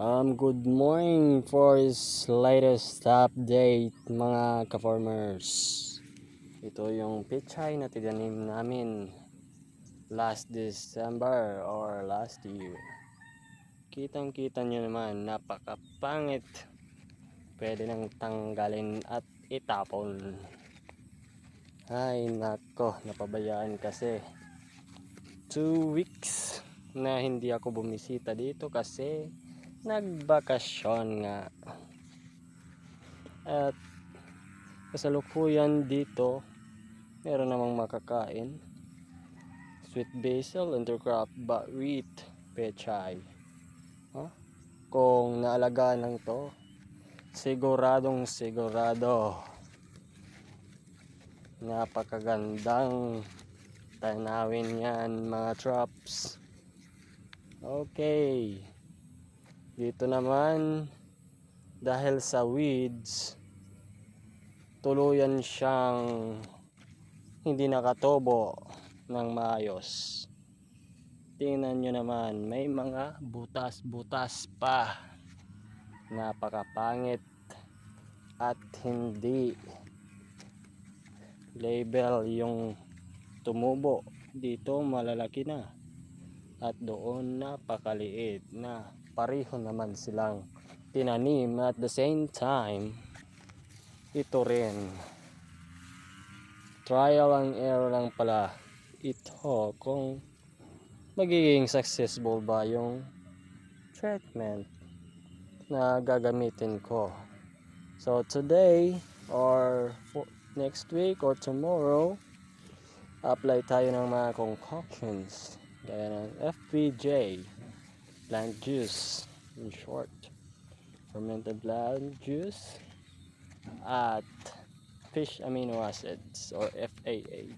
Good morning for this latest update mga ka-farmers. Ito yung pechay na tinanim namin last December or last year. Kitang-kita nyo naman, napakapangit. Pwede nang tanggalin at itapon. Ay nako, napabayaan kasi 2 weeks na hindi ako bumisita dito kasi nagbakasyon nga. At kasalukuyan dito meron namang makakain, sweet basil, intercrop, buckwheat, pechay. Kung naalagaan lang to, siguradong sigurado napakagandang tanawin yan mga traps. Okay, dito naman dahil sa weeds tuluyan siyang hindi nakatobo ng maayos. Tingnan nyo naman, may mga butas-butas pa, napakapangit at hindi label yung tumubo. Dito malalaki na at doon napakaliit na. Pareho naman silang tinanim at the same time. Ito rin trial and error lang pala ito kung magiging successful ba yung treatment na gagamitin ko. So today or next week or tomorrow, apply tayo ng mga concoctions gaya ng FPJ, plant juice in short, fermented plant juice, at fish amino acids or FAA.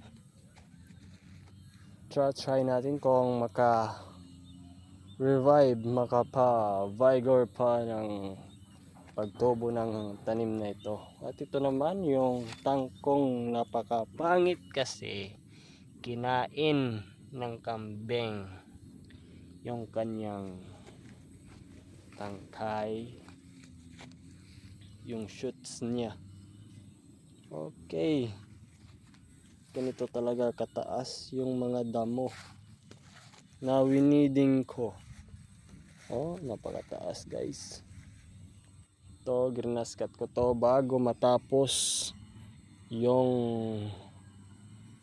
Try natin kung maka-revive, makapa-vigor pa ng pagtubo ng tanim na ito. At ito naman yung tangkong napakapangit kasi kinain ng kambing yung kanyang tangkay, yung shoots niya. Okay, ganito talaga kataas yung mga damo na winiding ko. Napakataas guys. Ito, grinaskat ko to bago matapos yung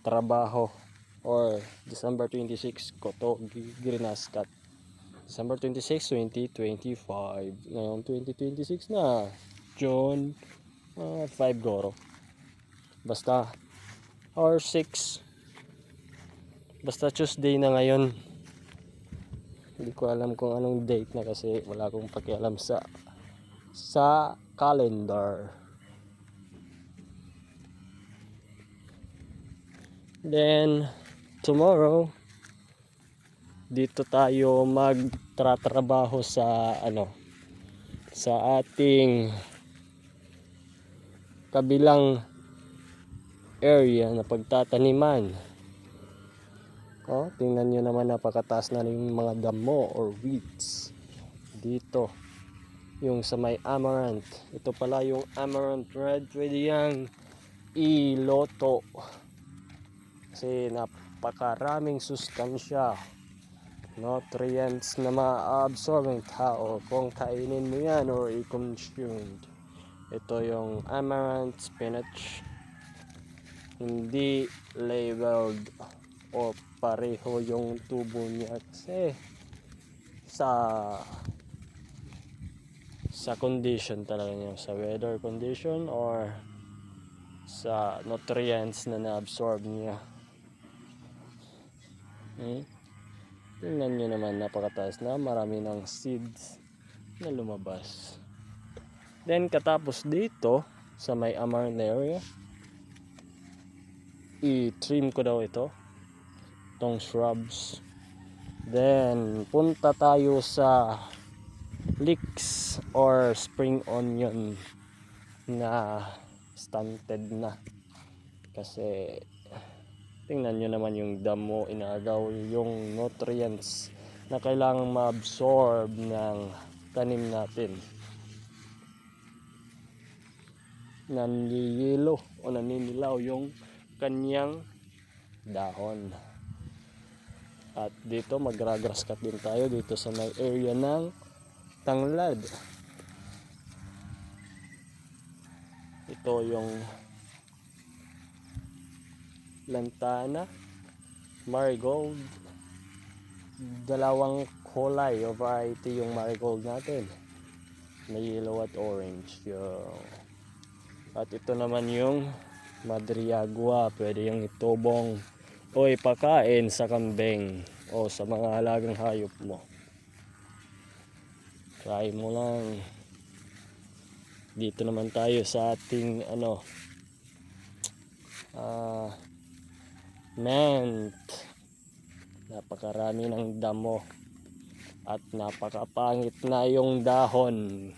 trabaho, or December 26 ko to grinaskat. December 26, 2025. Ngayon 2026 na, June 5 goro. Basta or 6, basta Tuesday na ngayon. Hindi ko alam kung anong date na kasi wala akong pakialam sa calendar. Then tomorrow dito tayo magtratrabaho sa sa ating kabilang area na pagtataniman. Tingnan nyo naman, napakataas na yung mga damo or weeds dito. Yung sa may amaranth, ito pala yung amaranth red, pwede yang iloto kasi napakaraming sustansya, nutrients na ma-absorb ng tao kung kainin mo yan or i-consume. Ito yung amaranth spinach, hindi labeled o pareho yung tubo niya kasi sa condition talaga niya, sa weather condition or sa nutrients na na-absorb niya. Tingnan nyo naman, napakataas na, marami ng seeds na lumabas. Then katapos dito sa may amaranth area, i-trim ko daw itong shrubs. Then punta tayo sa leeks or spring onion na stunted na kasi tingnan nyo naman yung damo, inagaw yung nutrients na kailangang ma-absorb ng tanim natin. Naniyelo o naninilaw yung kanyang dahon. At dito magra-grass cut din tayo dito sa may area ng tanglad. Ito yung lantana, marigold. Dalawang kulay o variety yung marigold natin. May yellow at orange. At ito naman yung madriagua. Pwede yung itubong o ipakain sa kambing o sa mga alagang hayop mo. Try mo lang. Dito naman tayo sa ating mint. Napakarami ng damo at napakapangit na yung dahon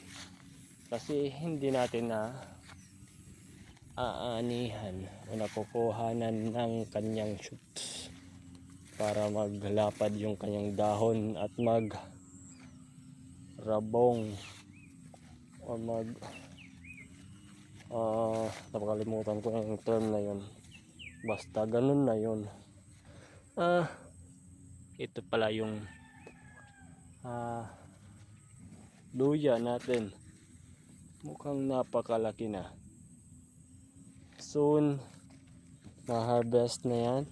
kasi hindi natin na aanihan o nakukuhanan ng kanyang shoots para maglapad yung kanyang dahon at magrabong o napakalimutan ko yung term na yun, basta ganun na yun. Ito pala yung luya natin, mukhang napakalaki na. Soon na-harvest na yan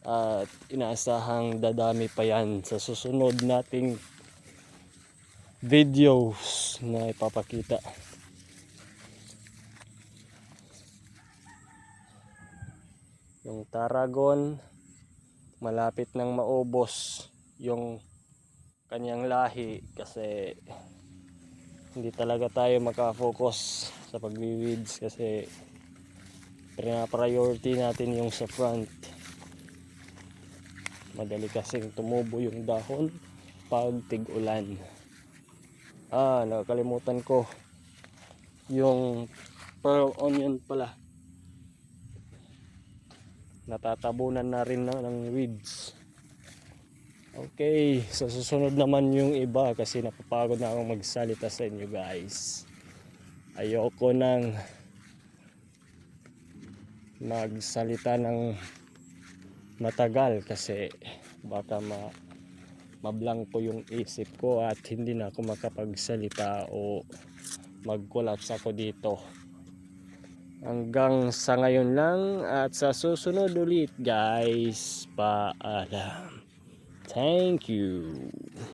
at inaasahang dadami pa yan sa susunod nating videos na ipapakita. Yung Tarragon, malapit nang maubos yung kanyang lahi kasi hindi talaga tayo makafocus sa pagwi-weeds kasi priority natin yung sa front. Madali kasing tumubo yung dahon pag tig-ulan. Nakakalimutan ko yung pearl onion pala. Natatabunan na rin ng weeds. Okay, sa susunod naman yung iba kasi napapagod na akong magsalita sa inyo guys. Ayoko nang magsalita ng matagal kasi baka mablangko yung isip ko at hindi na ako makapagsalita o mag-collapse ako dito. Hanggang sa ngayon lang at sa susunod ulit guys, paalam. Thank you.